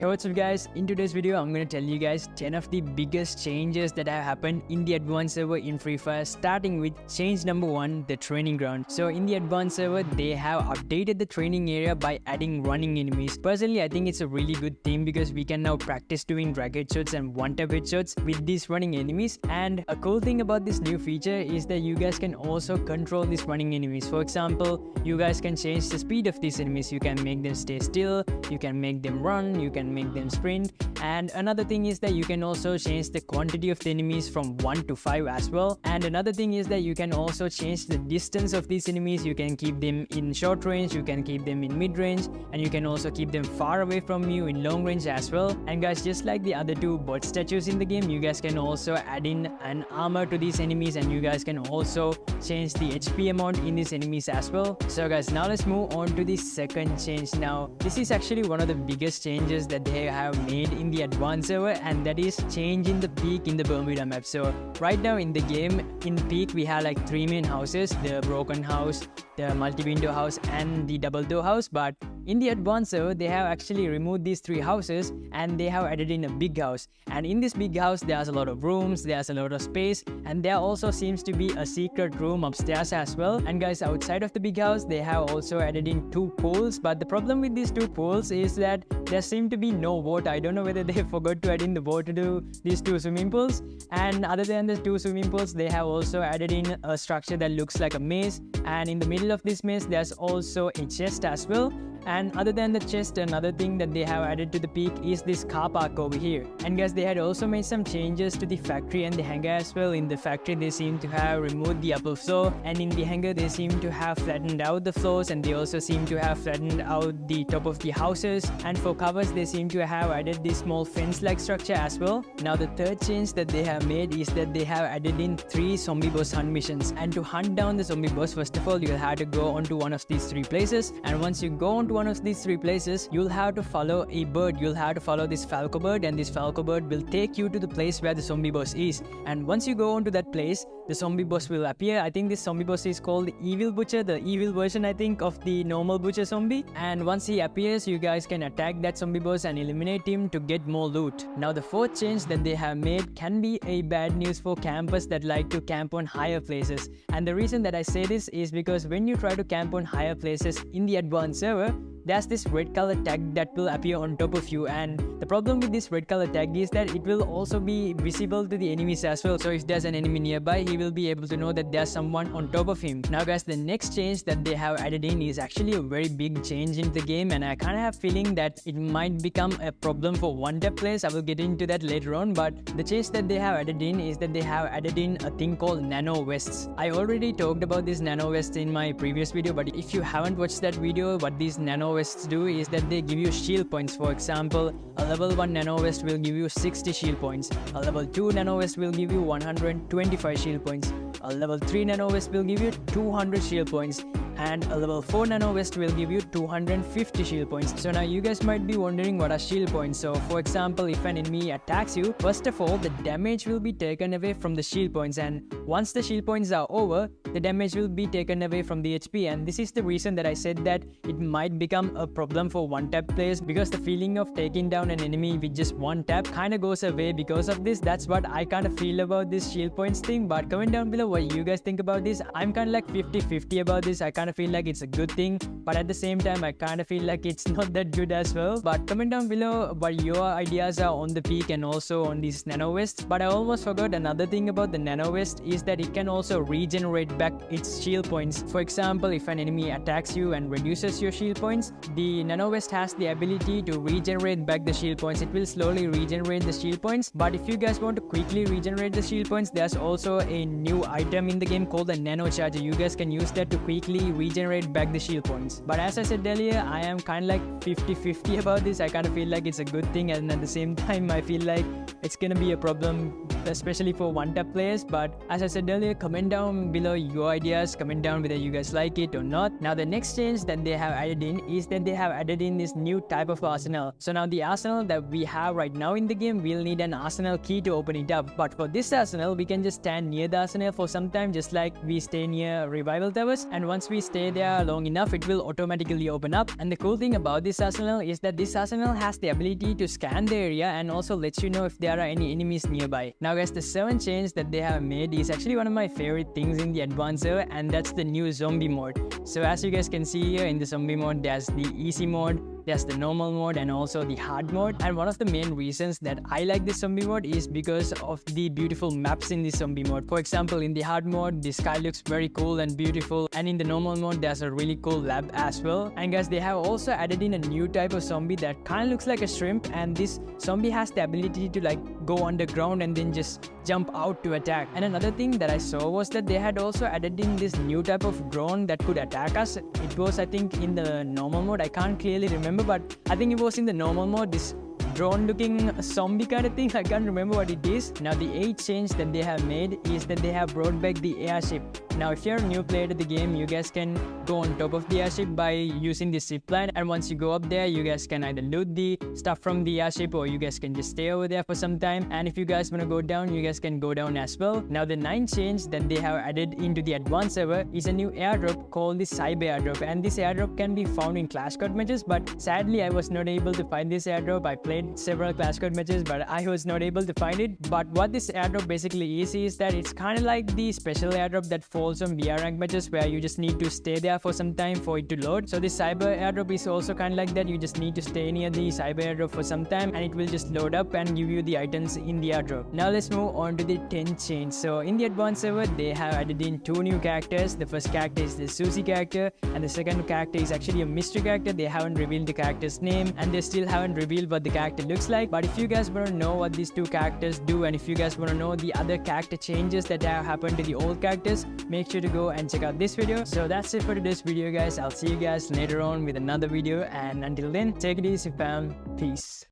Hey, what's up guys? In today's video, I'm going to tell you guys 10 of the biggest changes that have happened in the advanced server in Free Fire, starting with change number 1, the training ground. So in the advanced server, they have updated the training area by adding running enemies. Personally, I think it's a really good thing because we can now practice doing drag headshots and one-tap headshots with these running enemies. And a cool thing about this new feature is that you guys can also control these running enemies. For example, you guys can change the speed of these enemies. You can make them stay still, you can make them run, you can make them sprint. And another thing is that you can also change the quantity of the enemies from 1 to 5 as well. And another thing is that you can also change the distance of these enemies. You can keep them in short range, you can keep them in mid range, and you can also keep them far away from you in long range as well. And guys, just like the other two bot statues in the game, you guys can also add in an armor to these enemies, and you guys can also change the HP amount in these enemies as well. So guys, now let's move on to the second change. Now this is actually one of the biggest changes that they have made in the advanced server, and that is changing the peak in the Bermuda map. So right now in the game, in peak, we have like 3 main houses: the broken house, the multi-window house, and the double door house. But in the advanced server, they have actually removed these 3 houses and they have added in a big house. And in this big house, there's a lot of rooms, there's a lot of space, and there also seems to be a secret room upstairs as well. And guys, outside of the big house, they have also added in 2 pools. But the problem with these 2 pools is that there seem to be no water. I don't know whether they forgot to add in the water to these 2 swimming pools. And other than the 2 swimming pools, they have also added in a structure that looks like a maze. And in the middle of this maze, there's also a chest as well. And other than the chest, another thing that they have added to the peak is this car park over here. And guys, they had also made some changes to the factory and the hangar as well. In the factory, they seem to have removed the upper floor, and in the hangar, they seem to have flattened out the floors, and they also seem to have flattened out the top of the houses. And for covers, they seem to have added this small fence-like structure as well. Now the third change that they have made is that they have added in 3 zombie boss hunt missions. And to hunt down the zombie boss, first of all, you'll have to go onto one of these 3 places. And once you go onto one of these 3 places, you'll have to follow a bird. You'll have to follow this falco bird, and this falco bird will take you to the place where the zombie boss is. And once you go onto that place, the zombie boss will appear. I think this zombie boss is called the Evil Butcher, the evil version, I think, of the normal butcher zombie. And once he appears, you guys can attack that zombie boss and eliminate him to get more loot. Now the fourth change that they have made can be a bad news for campers that like to camp on higher places. And the reason that I say this is because when you try to camp on higher places in the advanced server, there's this red color tag that will appear on top of you. And the problem with this red color tag is that it will also be visible to the enemies as well. So if there's an enemy nearby, he will be able to know that there's someone on top of him. Now guys, the next change that they have added in is actually a very big change in the game, and I kind of have a feeling that it might become a problem for one-tap players. I will get into that later on. But the change that they have added in is that they have added in a thing called Nano Wests. I already talked about this Nano West in my previous video, but if you haven't watched that video, what these Nano Wests do is that they give you shield points. For example, a level 1 Nano West will give you 60 shield points, a level 2 Nano West will give you 125 shield points, a level 3 Nano West will give you 200 shield points, and a level 4 Nano West will give you 250 shield points. So now you guys might be wondering what are shield points. So for example, if an enemy attacks you, first of all, the damage will be taken away from the shield points, and once the shield points are over, the damage will be taken away from the HP. And this is the reason that I said that it might become a problem for one-tap players, because the feeling of taking down an enemy with just one tap kind of goes away because of this. That's what I kind of feel about this shield points thing. But comment down below what you guys think about this. I'm kind of like 50-50 about this. I kind of feel like it's a good thing, but at the same time, I kind of feel like it's not that good as well. But comment down below what your ideas are on the peak and also on this Nano West. But I almost forgot another thing about the Nano West is that it can also regenerate back its shield points. For example, if an enemy attacks you and reduces your shield points, the Nano West has the ability to regenerate back the shield points. It will slowly regenerate the shield points. But if you guys want to quickly regenerate the shield points, there's also a new item in the game called the Nano Charger. You guys can use that to quickly regenerate back the shield points. But as I said earlier, I am kind of like 50-50 about this. I kind of feel like it's a good thing, and at the same time, I feel like it's gonna be a problem, especially for one-tap players. But as I said earlier, comment down below your ideas, comment down whether you guys like it or not. Now the next change that they have added in is that they have added in this new type of arsenal. So now the arsenal that we have right now in the game, we'll need an arsenal key to open it up. But for this arsenal, we can just stand near the arsenal for some time, just like we stay near revival towers. And once we we stay there long enough, it will automatically open up. And the cool thing about this arsenal is that this arsenal has the ability to scan the area and also lets you know if there are any enemies nearby. Now guys, the 7th change that they have made is actually one of my favorite things in the advanced server, and that's the new zombie mode. So as you guys can see here in the zombie mode, there's the easy mode, there's the normal mode, and also the hard mode. And one of the main reasons that I like this zombie mode is because of the beautiful maps in this zombie mode. For example, in the hard mode, the sky looks very cool and beautiful, and in the normal mode, there's a really cool lab as well. And guys, they have also added in a new type of zombie that kind of looks like a shrimp, and this zombie has the ability to like go underground and then just jump out to attack. And another thing that I saw was that they had also added in this new type of drone that could attack us. It was, I think, in the normal mode. I can't clearly remember, but I think it was in the normal mode, this drone looking zombie kind of thing. I can't remember what it is. Now the 8th change that they have made is that they have brought back the airship. Now if you're a new player to the game, you guys can go on top of the airship by using the zip line, and once you go up there, you guys can either loot the stuff from the airship or you guys can just stay over there for some time. And if you guys want to go down, you guys can go down as well. Now the 9th change that they have added into the advanced server is a new airdrop called the cyber airdrop, and this airdrop can be found in Clash Squad matches, but sadly I was not able to find this airdrop. I played several Clash Squad matches, but I was not able to find it. But what this airdrop basically is that it's kind of like the special airdrop that falls on VR rank matches, where you just need to stay there for some time for it to load. So this cyber airdrop is also kind of like that. You just need to stay near the cyber airdrop for some time, and it will just load up and give you the items in the airdrop. Now let's move on to the 10th change. So in the advanced server, they have added in 2 new characters. The first character is the Suzy character, and the second character is actually a mystery character. They haven't revealed the character's name, and they still haven't revealed what the character looks like. But if you guys want to know what these 2 characters do, and if you guys want to know the other character changes that have happened to the old characters, make sure to go and check out this video. So that's it for today's video guys. I'll see you guys later on with another video, and until then, take it easy fam. Peace.